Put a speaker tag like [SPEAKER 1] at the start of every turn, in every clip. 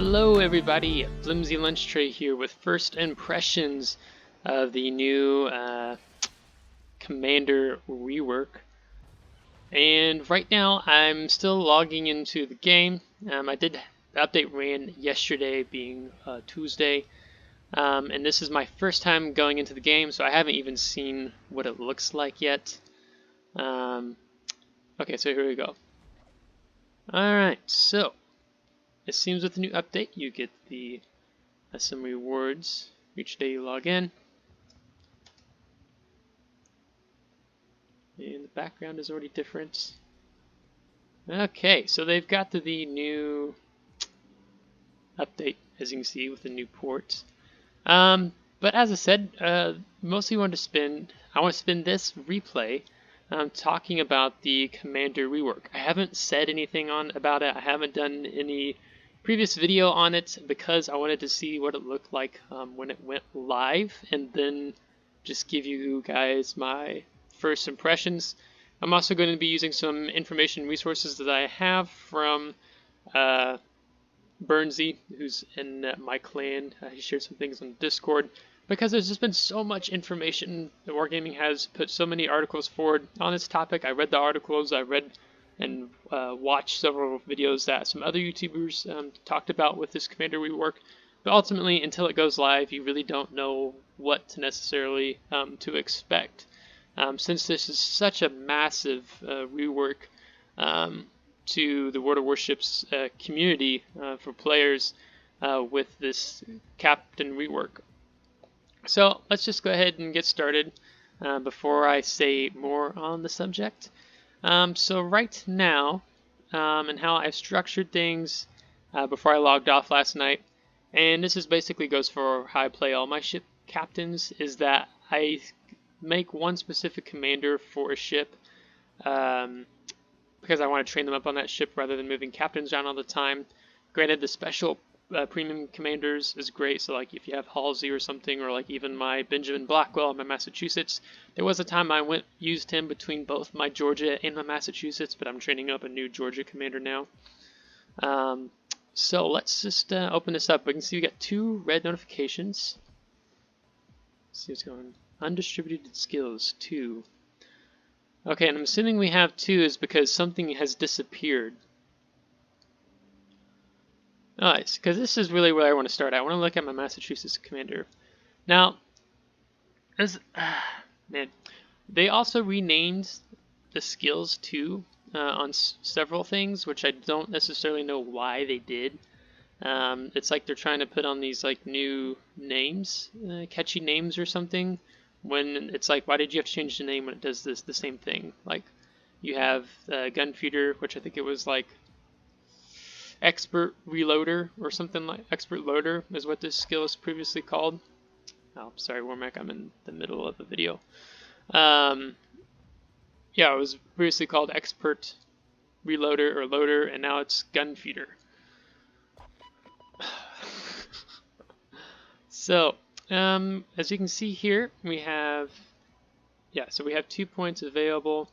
[SPEAKER 1] Hello everybody, Flimsy Lunch Tray here with first impressions of the new Commander rework. And right now I'm still logging into the game. The update ran yesterday being Tuesday. And this is my first time going into the game, so I haven't even seen what it looks like yet. Okay, so here we go. Alright, so it seems with the new update, you get some rewards each day you log in. And the background is already different. Okay, so they've got the new update, as you can see, with the new ports. But as I said, mostly I want to spend this replay talking about the Commander rework. I haven't said anything about it. I haven't done any previous video on it because I wanted to see what it looked like when it went live, and then just give you guys my first impressions. I'm also going to be using some information resources that I have from Burnsy, who's in my clan. He shared some things on Discord because there's just been so much information. The Wargaming has put so many articles forward on this topic. I read the articles, I read and watched several videos that some other YouTubers talked about with this Commander rework. But ultimately, until it goes live, you really don't know what to necessarily to expect. Since this is such a massive rework to the World of Warships community for players with this Captain rework. So let's just go ahead and get started before I say more on the subject. So right now, and how I've structured things before I logged off last night, and this is basically goes for how I play all my ship captains, is that I make one specific commander for a ship because I want to train them up on that ship rather than moving captains around all the time. Granted, the special premium commanders is great, so like if you have Halsey or something, or like even my Benjamin Blackwell in my Massachusetts, there was a time I used him between both my Georgia and my Massachusetts, but I'm training up a new Georgia commander now. So let's just open this up. We can see we got 2 red notifications. Let's see what's going on. Undistributed skills 2. Okay, and I'm assuming we have 2 is because something has disappeared. Nice, because this is really where I want to start. I want to look at my Massachusetts commander. Now, man, they also renamed the skills too on several things, which I don't necessarily know why they did. It's like they're trying to put on these like new names, catchy names or something. When it's like, why did you have to change the name when it does the same thing? Like, you have Gunfeeder, which I think it was like Expert Reloader or something like Expert Loader is what this skill is previously called. Oh, sorry, Warmack, I'm in the middle of a video. Yeah, it was previously called Expert Reloader or Loader, and now it's Gunfeeder. So, as you can see here, we have, so we have 2 points available.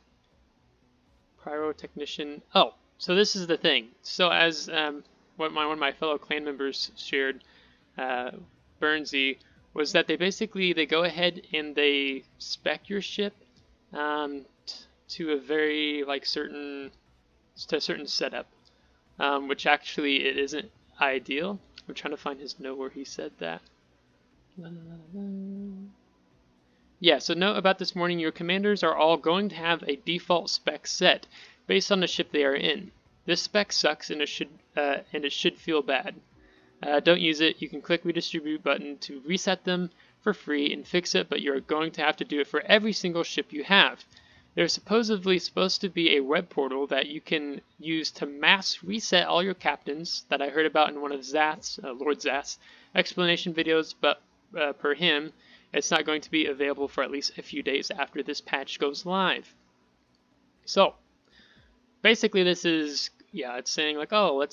[SPEAKER 1] Pyrotechnician. Oh, so this is the thing. So as one of my fellow clan members shared, Burnsy, was that they go ahead and they spec your ship to a very certain setup, which actually it isn't ideal. I'm trying to find his note where he said that. Yeah, so note about this morning, your commanders are all going to have a default spec set based on the ship they are in. This spec sucks and it should feel bad. Don't use it. You can click redistribute button to reset them for free and fix it, but you're going to have to do it for every single ship you have. There's supposedly supposed to be a web portal that you can use to mass reset all your captains that I heard about in one of Lord Zath's explanation videos, but per him, it's not going to be available for at least a few days after this patch goes live. So, basically this is, it's saying like, oh,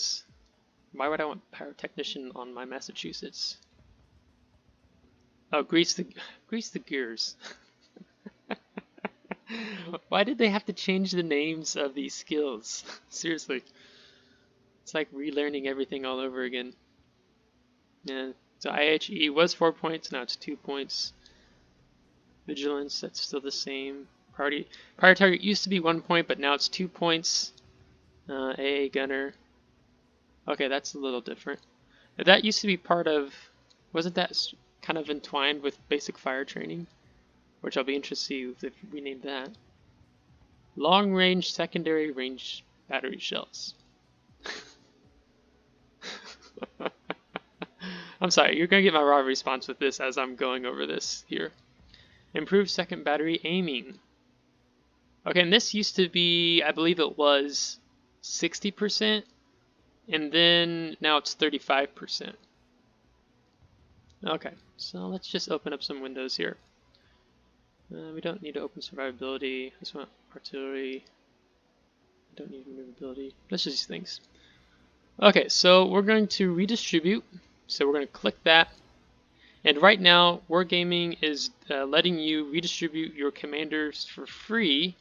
[SPEAKER 1] why would I want Pyrotechnician on my Massachusetts? Oh, grease the gears. Why did they have to change the names of these skills? Seriously. It's like relearning everything all over again. Yeah, so IHE was 4 points, now it's 2 points. Vigilance, that's still the same. Priority target used to be 1 point, but now it's 2 points. AA gunner. Okay, that's a little different. That used to be part of, wasn't that kind of entwined with basic fire training? Which I'll be interested to see if we named that. Long range secondary range battery shells. I'm sorry, you're going to get my raw response with this as I'm going over this here. Improved second battery aiming. Okay, and this used to be, I believe it was 60%, and then now it's 35%. Okay, so let's just open up some windows here. We don't need to open survivability. I just want artillery. I don't need maneuverability. Let's just use things. Okay, so we're going to redistribute. So we're going to click that. And right now, Wargaming is letting you redistribute your commanders for free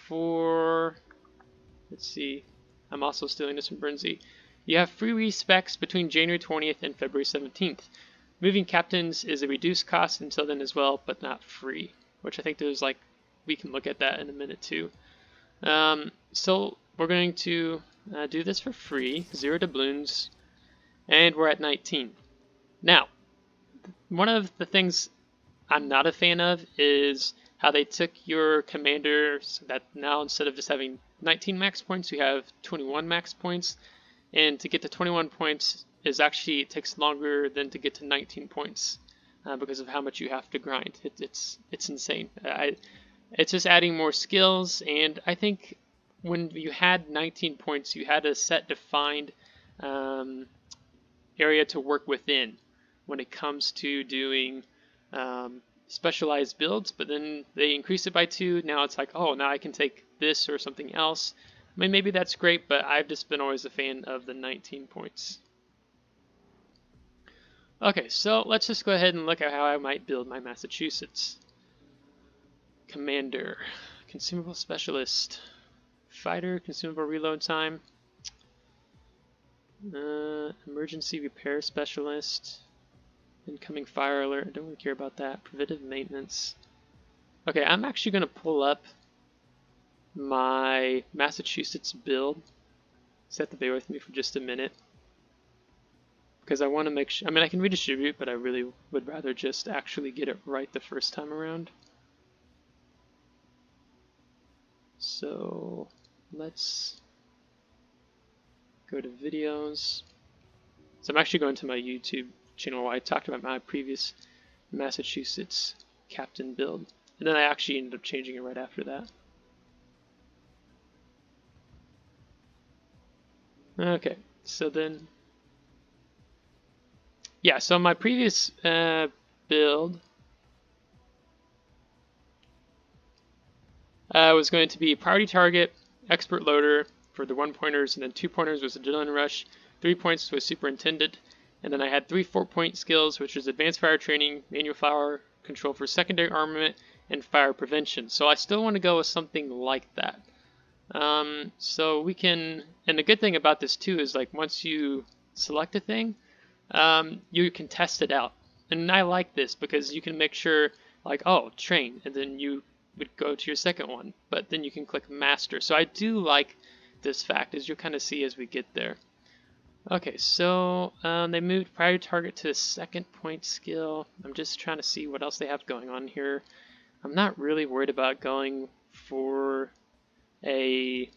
[SPEAKER 1] for, let's see, I'm also stealing this from Burnsie. You have free respecs between January 20th and February 17th. Moving captains is a reduced cost until then as well, but not free, which I think there's like, we can look at that in a minute too. So we're going to do this for free, 0 doubloons, and we're at 19. Now, one of the things I'm not a fan of is how they took your commanders that now instead of just having 19 max points, you have 21 max points. And to get to 21 points is actually, it takes longer than to get to 19 points because of how much you have to grind. It's insane. It's just adding more skills, and I think when you had 19 points, you had a set defined area to work within when it comes to doing specialized builds, but then they increased it by 2. Now it's like, oh, now I can take this or something else. I mean, maybe that's great, but I've just been always a fan of the 19 points. Okay, so let's just go ahead and look at how I might build my Massachusetts. Commander, consumable specialist, fighter, consumable reload time, emergency repair specialist, incoming fire alert, I don't really care about that, preventive maintenance. Okay, I'm actually going to pull up my Massachusetts build. Just have to bear with me for just a minute, because I want to make sure, I mean I can redistribute, but I really would rather just actually get it right the first time around. So let's go to videos. So I'm actually going to my YouTube channel where I talked about my previous Massachusetts captain build, and then I actually ended up changing it right after that. Okay, so then, yeah, so my previous build was going to be priority target, expert loader for the 1-pointers, and then 2-pointers was adrenaline rush, 3 points was superintendent, and then I had 3 4-point skills, which was advanced fire training, manual fire control for secondary armament, and fire prevention. So I still want to go with something like that. So we can, and the good thing about this too is like once you select a thing, you can test it out. And I like this because you can make sure like, oh, train, and then you would go to your second one, but then you can click master. So I do like this fact, as you'll kind of see as we get there. Okay, so they moved priority target to 2nd point skill. I'm just trying to see what else they have going on here. I'm not really worried about going for trying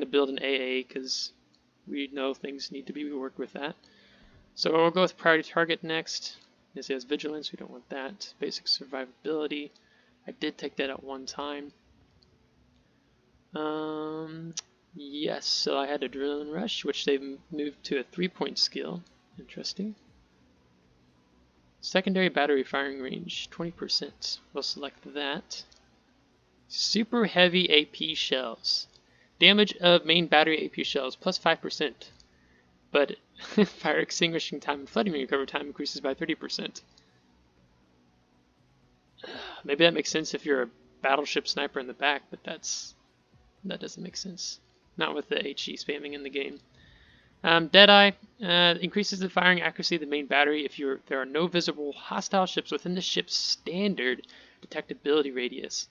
[SPEAKER 1] to build an AA because we know things need to be reworked with that. So we'll go with priority target next. This has vigilance, we don't want that. Basic survivability, I did take that at one time. Yes, so I had adrenaline rush, which they've moved to a 3-point skill. Interesting. Secondary battery firing range, 20%. We'll select that. Super heavy AP shells. Damage of main battery AP shells, plus 5%. But fire extinguishing time and flooding recovery time increases by 30%. Maybe that makes sense if you're a battleship sniper in the back, but that doesn't make sense. Not with the HE spamming in the game. Deadeye increases the firing accuracy of the main battery if there are no visible hostile ships within the ship's standard detectability radius.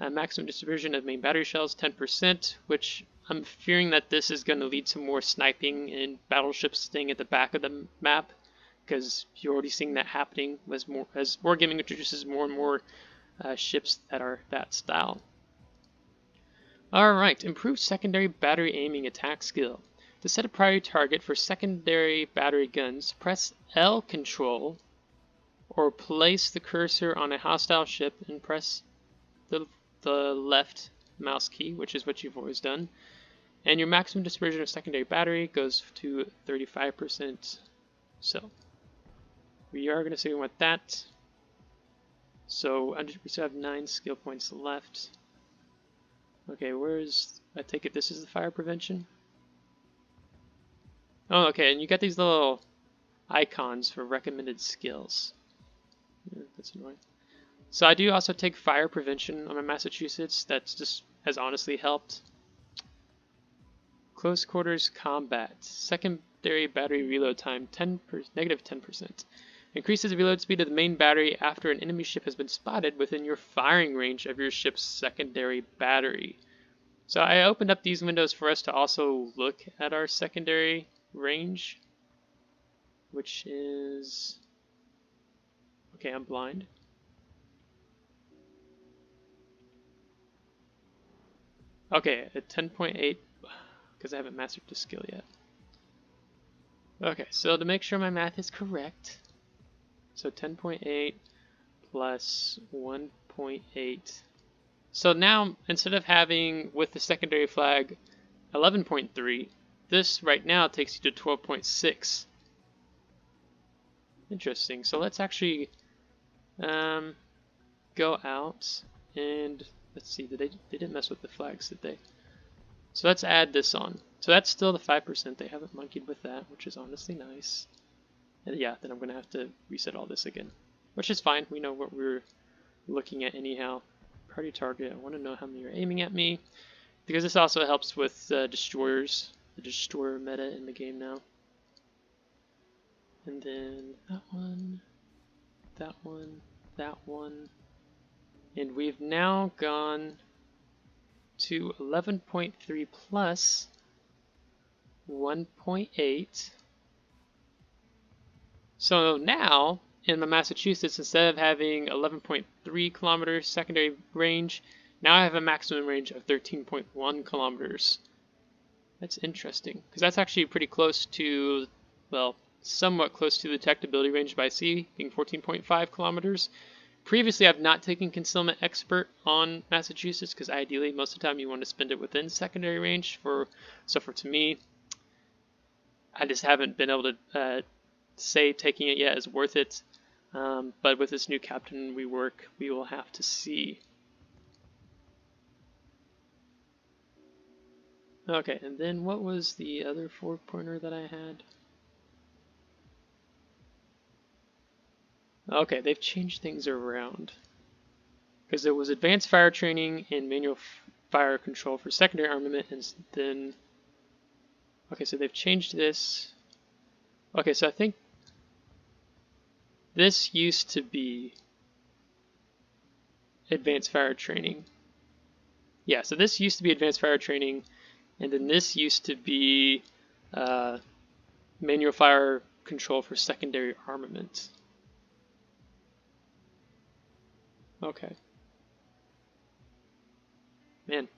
[SPEAKER 1] Maximum distribution of main battery shells 10%, which I'm fearing that this is going to lead to more sniping and battleships staying at the back of the map, because you're already seeing that happening as wargaming introduces more and more ships that are that style. Alright, improved secondary battery aiming attack skill. To set a priority target for secondary battery guns, press L control or place the cursor on a hostile ship and press the left mouse key, which is what you've always done. And your maximum dispersion of secondary battery goes to 35%. So we are going to see what that. So we still have 9 skill points left. Okay, I take it this is the fire prevention? Oh, okay, and you got these little icons for recommended skills. Yeah, that's annoying. So I do also take fire prevention on my Massachusetts. That just has honestly helped. Close quarters combat. Secondary battery reload time negative 10%. Increases the reload speed of the main battery after an enemy ship has been spotted within your firing range of your ship's secondary battery. So I opened up these windows for us to also look at our secondary range, which is... Okay, I'm blind. Okay, at 10.8, because I haven't mastered this skill yet. Okay, so to make sure my math is correct, so 10.8 plus 1.8. So now, instead of having, with the secondary flag, 11.3, this right now takes you to 12.6. Interesting. So let's actually go out and let's see. They didn't mess with the flags, did they? So let's add this on. So that's still the 5%. They haven't monkeyed with that, which is honestly nice. And yeah, then I'm going to have to reset all this again, which is fine. We know what we're looking at anyhow. Party target. I want to know how many are aiming at me, because this also helps with destroyers, the destroyer meta in the game now. And then that one, that one, that one. And we've now gone to 11.3 plus 1.8. So now, in the Massachusetts, instead of having 11.3 kilometers secondary range, now I have a maximum range of 13.1 kilometers. That's interesting, because that's actually pretty close to, well, somewhat close to the detectability range by sea, being 14.5 kilometers. Previously, I've not taken Concealment Expert on Massachusetts, because ideally, most of the time, you want to spend it within secondary range. To me, I just haven't been able to say taking it yet is worth it. But with this new Captain Rework, we will have to see. Okay, and then what was the other 4-pointer that I had? Okay, they've changed things around. Because it was advanced fire training and manual fire control for secondary armament, and then... Okay, so they've changed this. Okay, so I think this used to be advanced fire training. Yeah, so this used to be advanced fire training, and then this used to be manual fire control for secondary armament. Okay. Man.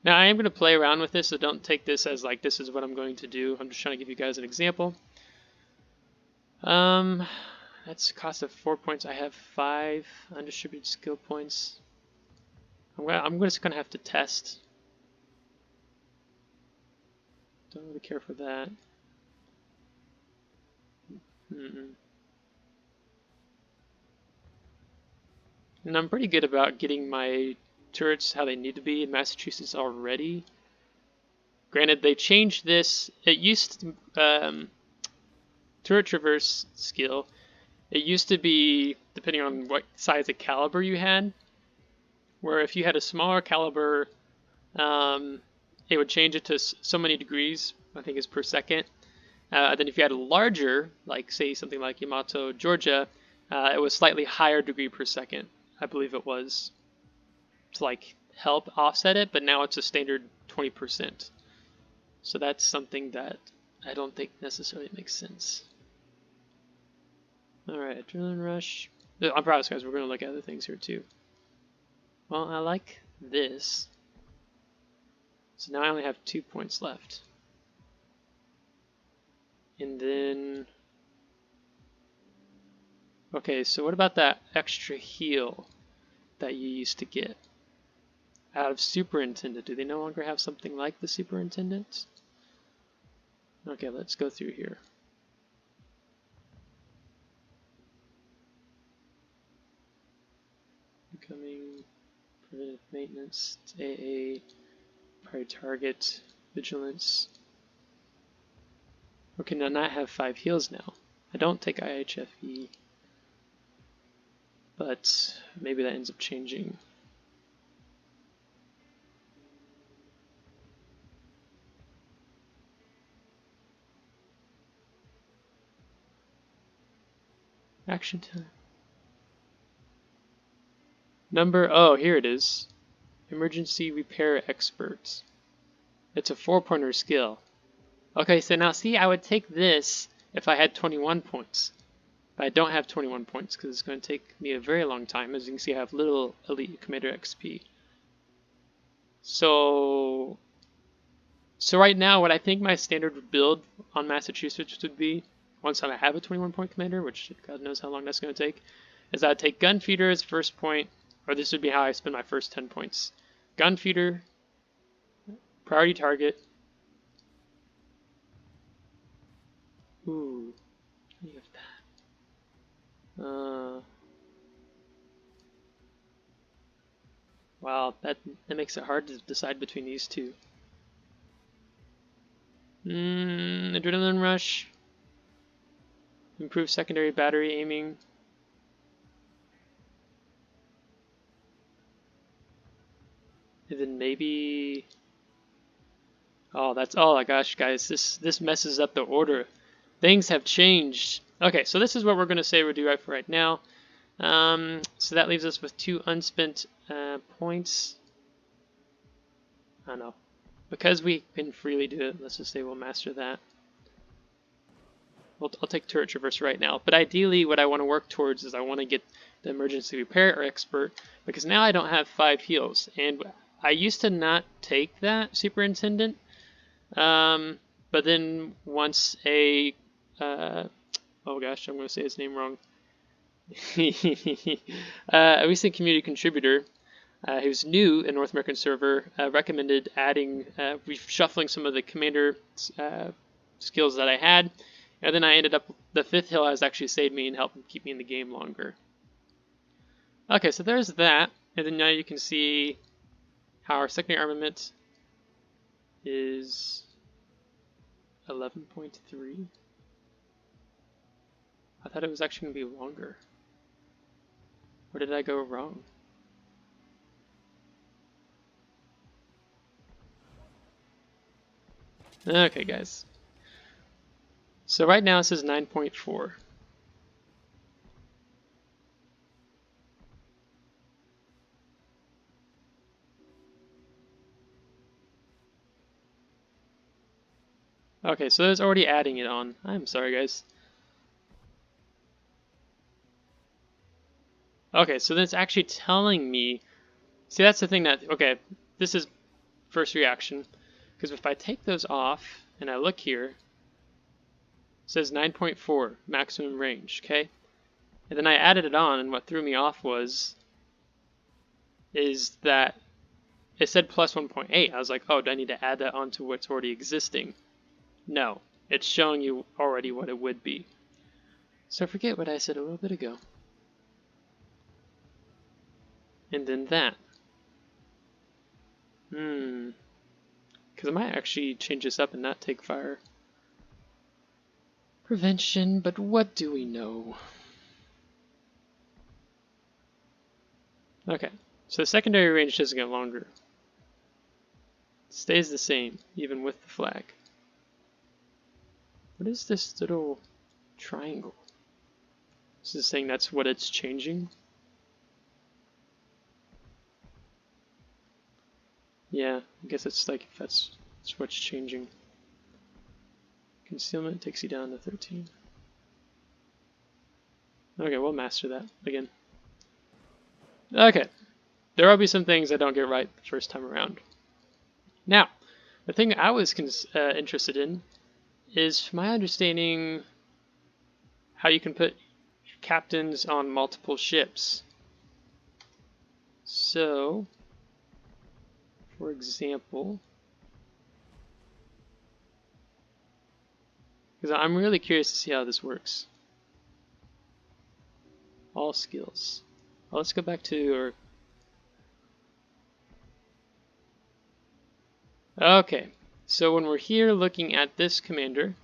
[SPEAKER 1] Now I am going to play around with this, so don't take this as like this is what I'm going to do. I'm just trying to give you guys an example. That's a cost of 4 points. I have 5 undistributed skill points. I'm just going to have to test. Don't really care for that. And I'm pretty good about getting my turrets how they need to be in Massachusetts already. Granted, they changed this. It used to, turret traverse skill. It used to be, depending on what size of caliber you had, where if you had a smaller caliber, it would change it to so many degrees, I think is per second. Then if you had a larger, like say something like Yamato, Georgia, it was slightly higher degree per second, I believe it was, to like help offset it, but now it's a standard 20%. So that's something that I don't think necessarily makes sense. Alright, adrenaline rush. I promise guys, we're going to look at other things here too. Well, I like this. So now I only have 2 points left. And then... Okay, so what about that extra heal that you used to get out of Superintendent? Do they no longer have something like the Superintendent? Okay, let's go through here. Incoming, preventive maintenance, AA, priority target, vigilance. Okay, now I have 5 heals now. I don't take IHFE, but maybe that ends up changing. Action time. Number, oh, here it is. Emergency repair experts. It's a 4-pointer skill. Okay, so now see, I would take this if I had 21 points. But I don't have 21 points because it's going to take me a very long time. As you can see, I have little Elite Commander XP. So right now, what I think my standard build on Massachusetts would be, once I have a 21-point commander, which God knows how long that's going to take, is I'd take Gunfeeder as first point, or this would be how I spend my first 10 points. Gunfeeder, priority target. Ooh, I have that. Wow, that makes it hard to decide between these two. Adrenaline rush. Improve secondary battery aiming. And then maybe... Oh, my gosh, guys, this messes up the order. Things have changed. Okay, so this is what we're going to say we'll do for right now. So that leaves us with 2 unspent points. I don't know. Because we can freely do it, let's just say we'll master that. I'll take turret traverse right now. But ideally, what I want to work towards is I want to get the emergency repair or expert, because now I don't have 5 heals. And I used to not take that superintendent. But then once a oh gosh, I'm going to say his name wrong. A recent community contributor who was new in North American server recommended adding, reshuffling some of the commander skills that I had, and then I ended up, the 5th hill has actually saved me and helped keep me in the game longer. Okay, so there's that, and then now you can see how our secondary armament is 11.3. I thought it was actually going to be longer. Where did I go wrong? Okay, guys. So right now it says 9.4. Okay, so it's already adding it on. I'm sorry, guys. Okay, so then it's actually telling me... See, that's the thing that... Okay, this is first reaction. Because if I take those off, and I look here, it says 9.4, maximum range, okay? And then I added it on, and what threw me off is that it said plus 1.8. I was like, oh, do I need to add that onto what's already existing? No, it's showing you already what it would be. So forget what I said a little bit ago. And then that. Because I might actually change this up and not take fire. Prevention, but what do we know? Okay, so the secondary range doesn't get longer. It stays the same, even with the flag. What is this little triangle? Is this saying that's what it's changing? Yeah, I guess it's like if that's what's changing. Concealment takes you down to 13. Okay, we'll master that again. Okay, there will be some things I don't get right the first time around. Now, the thing I was interested in is, my understanding, how you can put captains on multiple ships. So, for example, because I'm really curious to see how this works. All skills. Well, let's go back to our... Okay, so when we're here looking at this commander,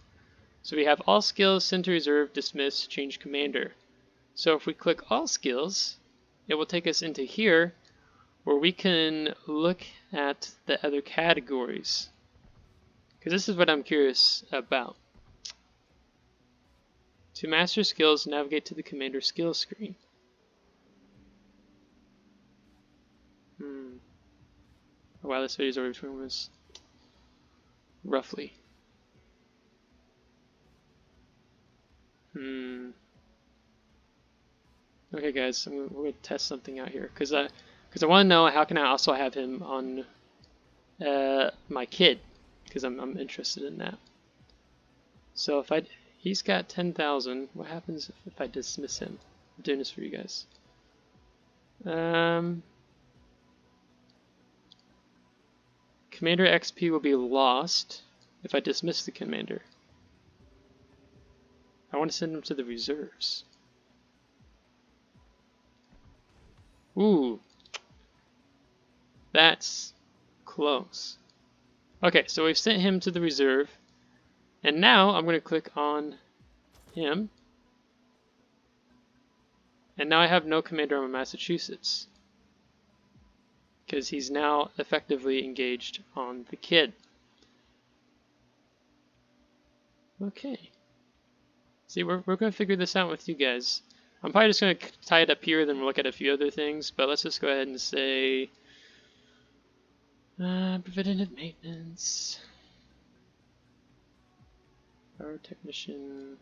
[SPEAKER 1] so we have all skills, send to reserve, dismiss, change commander. So if we click all skills, it will take us into here where we can look at the other categories. Because this is what I'm curious about. To master skills, navigate to the commander skills screen. Oh, wow, this video's already 20 minutes. Roughly. Okay, guys, we're going to test something out here. Because I want to know how can I also have him on my kid. Because I'm interested in that. So if he's got 10,000, what happens if I dismiss him? I'm doing this for you guys. Commander XP will be lost if I dismiss the commander. I want to send him to the reserves. Ooh. That's close. Okay, so we've sent him to the reserve. And now I'm going to click on him. And now I have no commander on Massachusetts. Because he's now effectively engaged on the kid. Okay. See, we're going to figure this out with you guys. I'm probably just going to tie it up here, then we'll look at a few other things. But let's just go ahead and say... preventative maintenance. Power technician.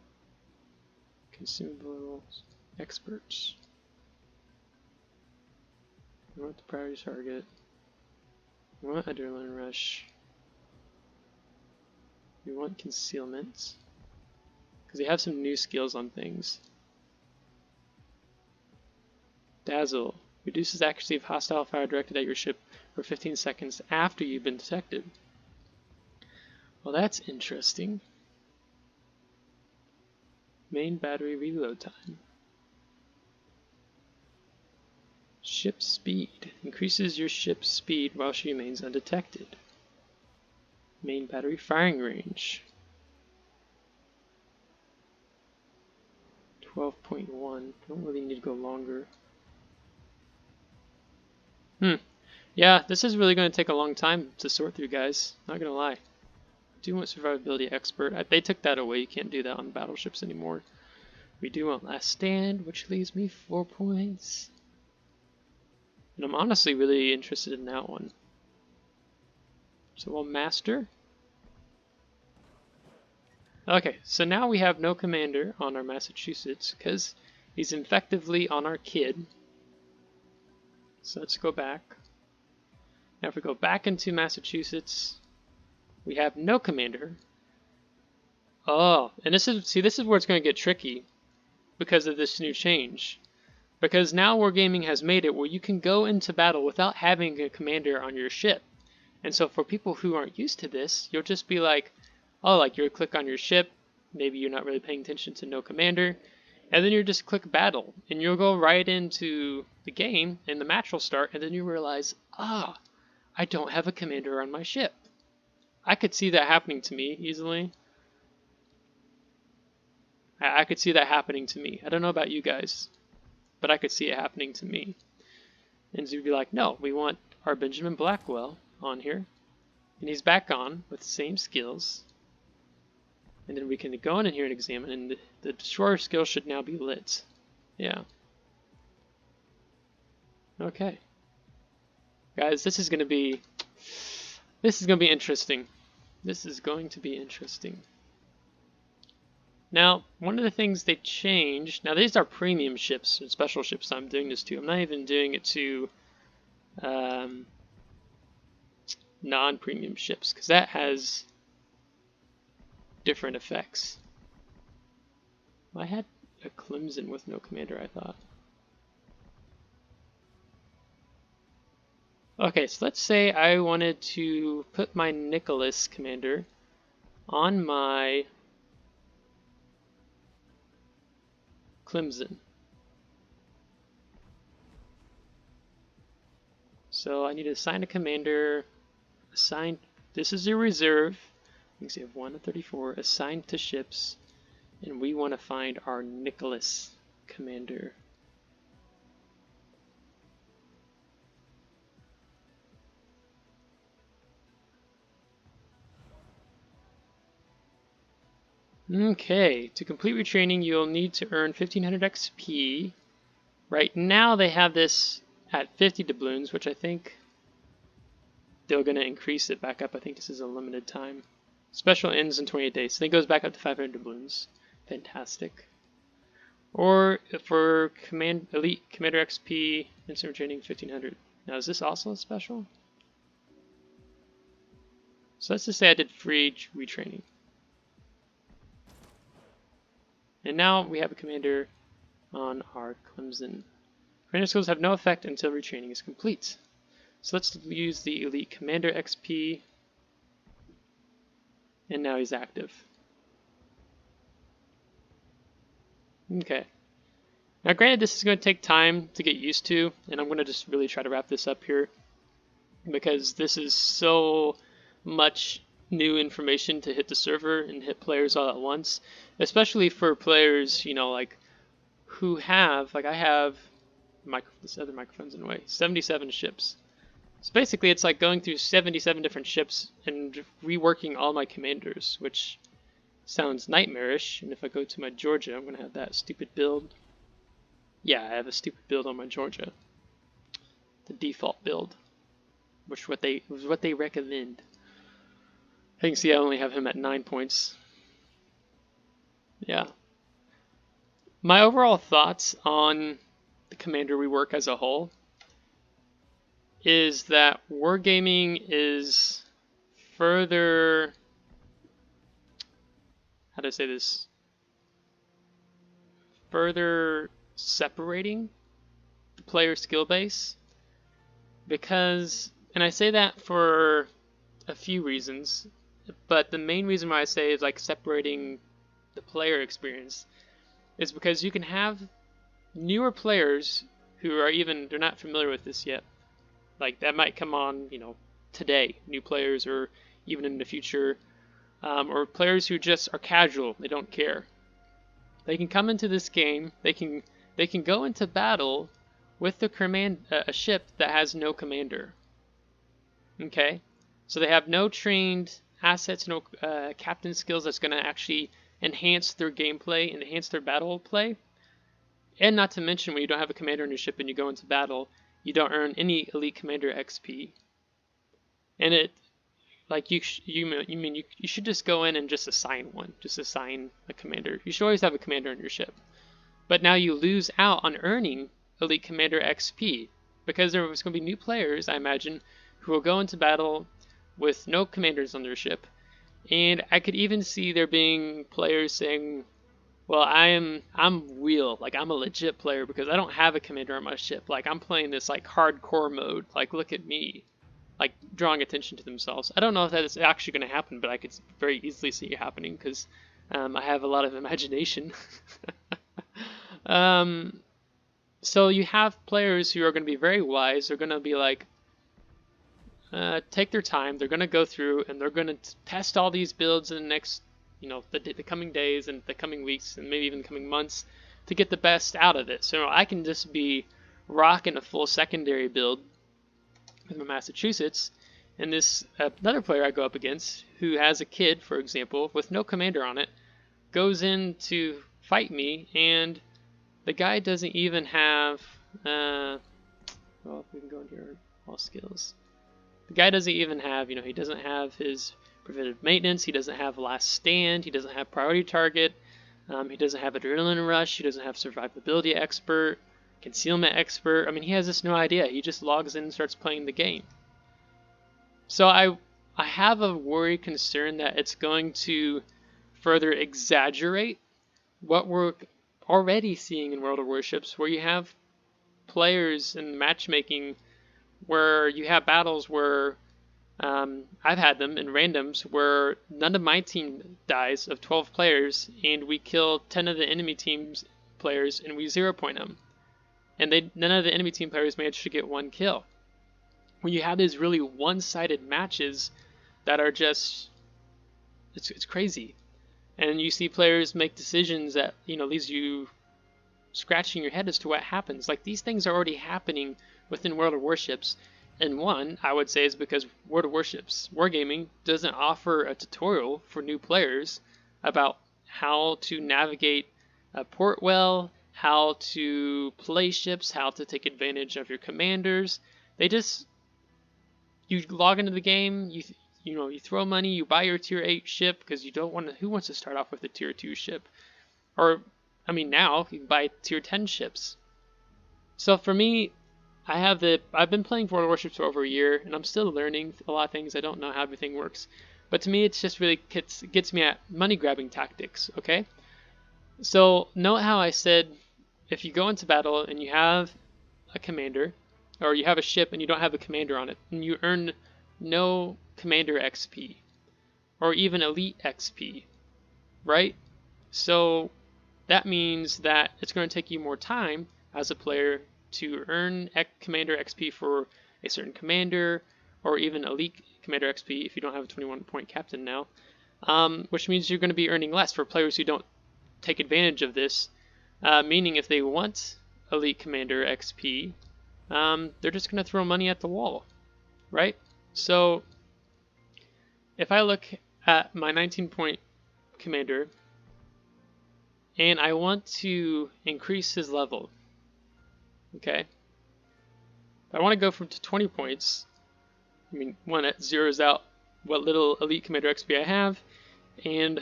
[SPEAKER 1] Consumables. Experts. We want the priority target. We want adrenaline rush. We want concealment. Because they have some new skills on things. Dazzle. Reduces accuracy of hostile fire directed at your ship for 15 seconds after you've been detected. Well, that's interesting. Main battery reload time. Ship speed. Increases your ship's speed while she remains undetected. Main battery firing range. 12.1. Don't really need to go longer. Yeah, this is really going to take a long time to sort through, guys. Not gonna lie. I do want survivability expert. They took that away. You can't do that on battleships anymore. We do want last stand, which leaves me 4 points. And I'm honestly really interested in that one. So we'll master. Okay, so now we have no commander on our Massachusetts because he's effectively on our kid. So let's go back. Now if we go back into Massachusetts, we have no commander. Oh, and this is where it's going to get tricky because of this new change. Because now Wargaming has made it where you can go into battle without having a commander on your ship. And so for people who aren't used to this, you'll just be like, oh, like you'll click on your ship, maybe you're not really paying attention to no commander, and then you just click battle, and you'll go right into the game, and the match will start, and then you realize, I don't have a commander on my ship. I could see that happening to me easily. I could see that happening to me. I don't know about you guys, but I could see it happening to me. And so you'd be like, no, we want our Benjamin Blackwell on here. And he's back on with the same skills. And then we can go in here and examine, and the destroyer skill should now be lit. Yeah. Okay. Guys, this is going to be interesting. This is going to be interesting. Now, one of the things they changed, now these are premium ships and special ships I'm doing this to. I'm not even doing it to non-premium ships, because that has different effects. I had a Clemson with no commander, I thought. Okay, so let's say I wanted to put my Nicholas commander on my Clemson. So I need to assign a commander, this is a reserve, you can see I have 1 to 34, assigned to ships, and we want to find our Nicholas commander. Okay, to complete retraining, you'll need to earn 1500 XP. Right now they have this at 50 doubloons, which I think they're going to increase it back up. I think this is a limited time. Special ends in 28 days, so it goes back up to 500 doubloons. Fantastic. Or for Elite Commander XP, instant retraining 1500. Now is this also a special? So let's just say I did free retraining. And now we have a commander on our Clemson. Commander skills have no effect until retraining is complete. So let's use the Elite Commander XP. And now he's active. Okay. Now granted, this is going to take time to get used to, and I'm going to just really try to wrap this up here, because this is so much new information to hit the server and hit players all at once, especially for players, you know, like who have, like I have this other microphone's in the way, 77 ships. So basically it's like going through 77 different ships and reworking all my commanders, which sounds nightmarish. And if I go to my Georgia, I'm going to have that stupid build. Yeah, I have a stupid build on my Georgia. The default build, which was what they recommend. You can see I only have him at 9 points. Yeah. My overall thoughts on the commander rework as a whole is that wargaming is further, how do I say this, further separating the player skill base, because, and I say that for a few reasons, but the main reason why I say is like separating the player experience is because you can have newer players who are they're not familiar with this yet. Like that might come on, you know, today, new players, or even in the future, or players who just are casual, they don't care. They can come into this game, they can go into battle with a ship that has no commander. Okay, so they have no trained assets, no captain skills that's going to actually enhance their gameplay, enhance their battle play. And not to mention, when you don't have a commander on your ship and you go into battle, you don't earn any Elite Commander XP. And it, like you should just go in and just assign one, just assign a commander. You should always have a commander on your ship. But now you lose out on earning Elite Commander XP, because there's going to be new players, I imagine, who will go into battle with no commanders on their ship. And I could even see there being players saying, well, I'm real, like I'm a legit player because I don't have a commander on my ship. Like I'm playing this like hardcore mode. Like look at me, like drawing attention to themselves. I don't know if that is actually going to happen, but I could very easily see it happening because I have a lot of imagination. So you have players who are going to be very wise. They're going to be like, take their time. They're going to go through and they're going to test all these builds in the next, you know, the coming days and the coming weeks and maybe even the coming months to get the best out of it. So I can just be rocking a full secondary build with my Massachusetts, and this another player I go up against who has a kid, for example, with no commander on it, goes in to fight me, and the guy doesn't even have, well, we can go into here, all skills. The guy doesn't even have, he doesn't have his preventive maintenance, he doesn't have last stand, he doesn't have priority target, he doesn't have adrenaline rush, he doesn't have survivability expert, concealment expert. I mean, he has just no idea. He just logs in and starts playing the game. So I have a worry concern that it's going to further exaggerate what we're already seeing in World of Warships, where you have players in matchmaking where you have battles where I've had them in randoms where none of my team dies of 12 players, and we kill 10 of the enemy team's players and we 0-point them. And none of the enemy team players managed to get 1 kill. When you have these really one-sided matches that are just, it's crazy. And you see players make decisions that, leaves you scratching your head as to what happens. Like, these things are already happening within World of Warships. And one, I would say, is because World of Warships Wargaming doesn't offer a tutorial for new players about how to navigate a port well, how to play ships, how to take advantage of your commanders. You log into the game, you throw money, you buy your tier 8 ship because you don't want to. Who wants to start off with a tier 2 ship? Or, now you can buy tier 10 ships. So for me, I've been playing World of Warships for over a year, and I'm still learning a lot of things. I don't know how everything works, but to me, it's just really gets me at money grabbing tactics. Okay, so note how I said if you go into battle and you have a commander, or you have a ship and you don't have a commander on it, and you earn no commander XP, or even elite XP, right? So that means that it's going to take you more time as a player to earn commander XP for a certain commander, or even elite commander XP if you don't have a 21-point captain now, which means you're going to be earning less for players who don't take advantage of this, meaning if they want elite commander XP, they're just going to throw money at the wall, right? So if I look at my 19-point commander and I want to increase his level, okay, I want to go from to 20 points. One, that zeroes out what little elite commander XP I have, and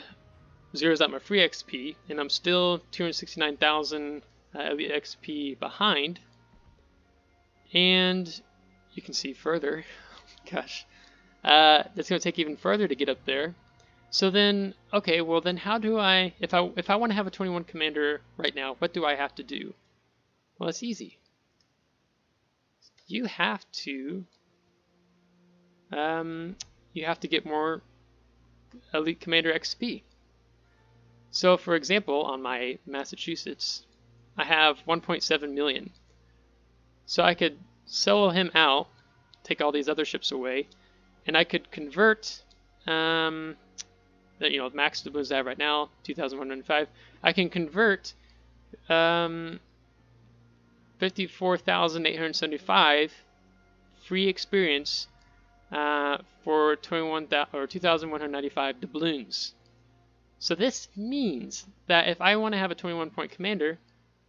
[SPEAKER 1] zeroes out my free XP, and I'm still 269,000 elite XP behind. And you can see further, gosh, it's going to take even further to get up there. So then, okay, well then how do I, if I want to have a 21 commander right now, what do I have to do? Well, it's easy. You have to get more elite commander XP. So for example, on my Massachusetts, I have 1.7 million. So I could sell him out, take all these other ships away, and I could convert, max doubloons I have right now, 2,105. I can convert 54,875 free experience for 2,195 doubloons. So this means that if I want to have a 21-point commander,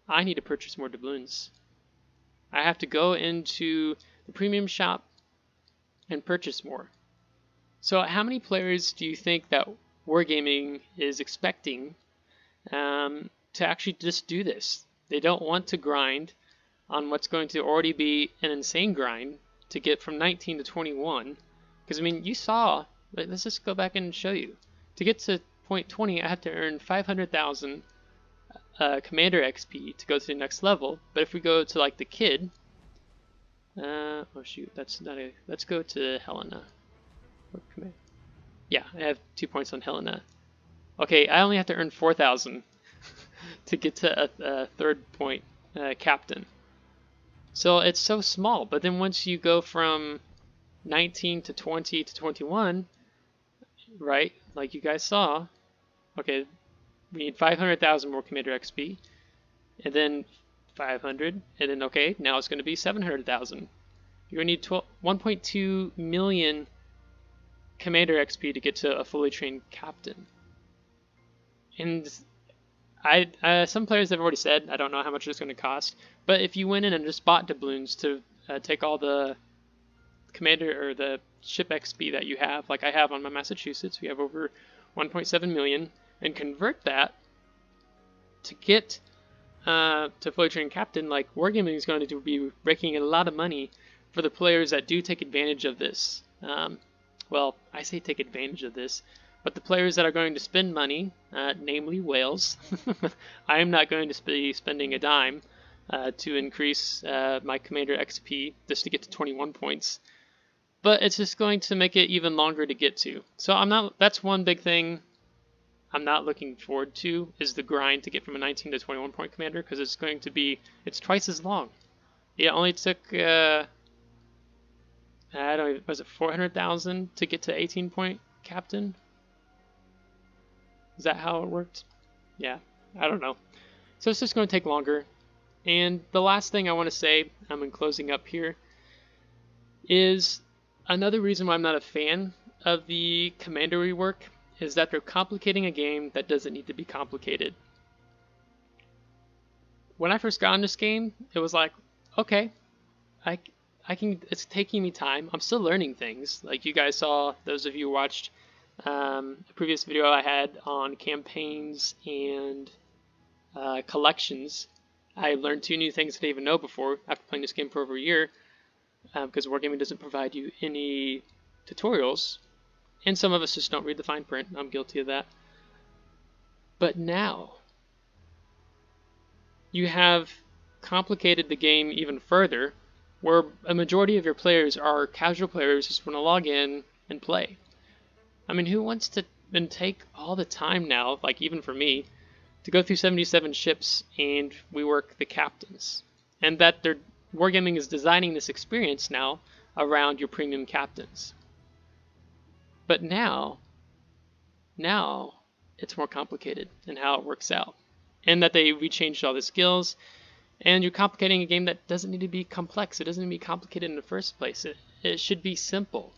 [SPEAKER 1] I need to purchase more doubloons. I have to go into the premium shop and purchase more. So how many players do you think that Wargaming is expecting to actually just do this? They don't want to grind on what's going to already be an insane grind to get from 19 to 21. Because you saw, let's just go back and show you. To get to point 20, I have to earn 500,000 commander XP to go to the next level. But if we go to like the kid, oh shoot, that's not a. Let's go to Helena. Yeah, I have 2 points on Helena. Okay, I only have to earn 4,000 to get to a third point captain. So it's so small. But then once you go from 19 to 20 to 21, right? Like you guys saw. Okay, we need 500,000 more commander XP, and then 500, and then okay, now it's going to be 700,000. You're going to need 1.2 million commander XP to get to a fully trained captain. And some players have already said, I don't know how much it's going to cost, but if you went in and just bought doubloons to take all the commander or the ship XP that you have, like I have on my Massachusetts, we have over 1.7 million, and convert that to get to fully trained captain, like Wargaming is going to be raking in a lot of money for the players that do take advantage of this. Well, I say take advantage of this, but the players that are going to spend money, namely whales, I am not going to be spending a dime to increase my commander XP just to get to 21 points. But it's just going to make it even longer to get to. So that's one big thing I'm not looking forward to, is the grind to get from a 19 to 21 point commander, because it's twice as long. It only took, I don't know, was it 400,000 to get to 18 point captain? Is that how it worked? Yeah, I don't know. So it's just going to take longer. And the last thing I want to say, I'm in closing up here, is another reason why I'm not a fan of the commander rework is that they're complicating a game that doesn't need to be complicated. When I first got on this game, it was like, okay, I can. It's taking me time. I'm still learning things. Like you guys saw, those of you who watched a previous video I had on campaigns and collections. I learned 2 new things I didn't even know before after playing this game for over a year, because Wargaming doesn't provide you any tutorials. And some of us just don't read the fine print. I'm guilty of that. But now, you have complicated the game even further, where a majority of your players are casual players who just want to log in and play. I mean, who wants to then take all the time now, like even for me, to go through 77 ships and rework the captains? And that Wargaming is designing this experience now around your premium captains. But now it's more complicated in how it works out. And that they rechanged all the skills, and you're complicating a game that doesn't need to be complex. It doesn't need to be complicated in the first place. It should be simple.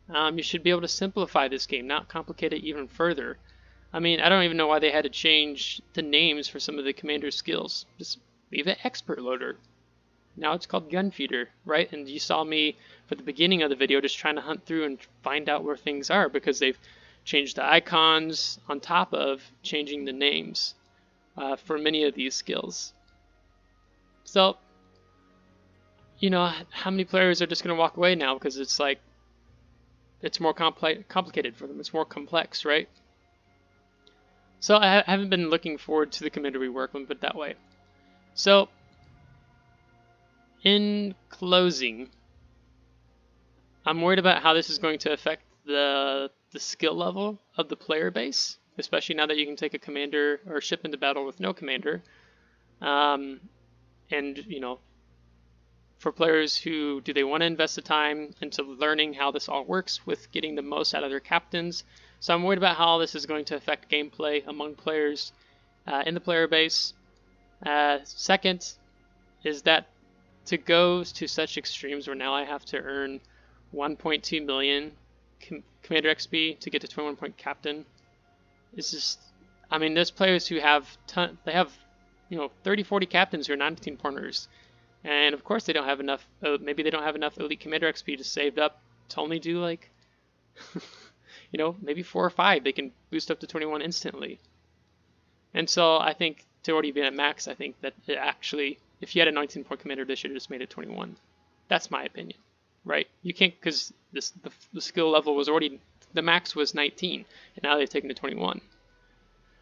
[SPEAKER 1] You should be able to simplify this game, not complicate it even further. I mean, I don't even know why they had to change the names for some of the commander skills. Just leave it expert loader. Now it's called gun feeder, right? And you saw me for the beginning of the video just trying to hunt through and find out where things are, because they've changed the icons on top of changing the names for many of these skills. So, you know, how many players are just going to walk away now because it's like, it's more complicated for them. It's more complex, right? So I haven't been looking forward to the commander rework, let me put it that way. So, in closing, I'm worried about how this is going to affect the skill level of the player base, especially now that you can take a commander or ship into battle with no commander. And, you know, for players who, do they want to invest the time into learning how this all works with getting the most out of their captains? So I'm worried about how this is going to affect gameplay among players in the player base. Second is that to go to such extremes where now I have to earn 1.2 million commander XP to get to 21 point captain, it's just, I mean, there's players who have they have, you know, 30-40 captains who are 19 pointers, and of course they don't have enough, maybe they don't have enough elite commander XP to save up to only do like you know, maybe 4 or 5 they can boost up to 21 instantly. And so I think to already be at max, I think that it actually, if you had a 19 point commander, they should have just made it 21. That's my opinion, right? You can't, because the skill level was already, the max was 19, and now they've taken it to 21.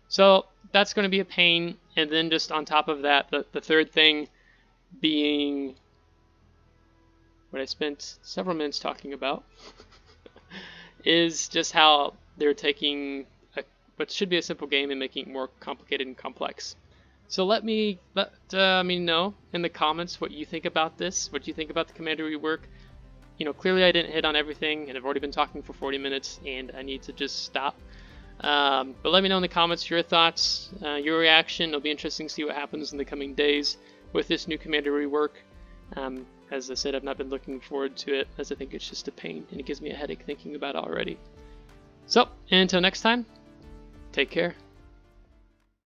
[SPEAKER 1] So that's going to be a pain. And then just on top of that, the third thing being what I spent several minutes talking about is just how they're taking what should be a simple game and making it more complicated and complex. So let me know in the comments what you think about this, what you think about the commander rework. You know, clearly I didn't hit on everything, and I've already been talking for 40 minutes, and I need to just stop. But let me know in the comments your thoughts, your reaction. It'll be interesting to see what happens in the coming days with this new commander rework. As I said, I've not been looking forward to it, as I think it's just a pain, and it gives me a headache thinking about it already. So, until next time, take care.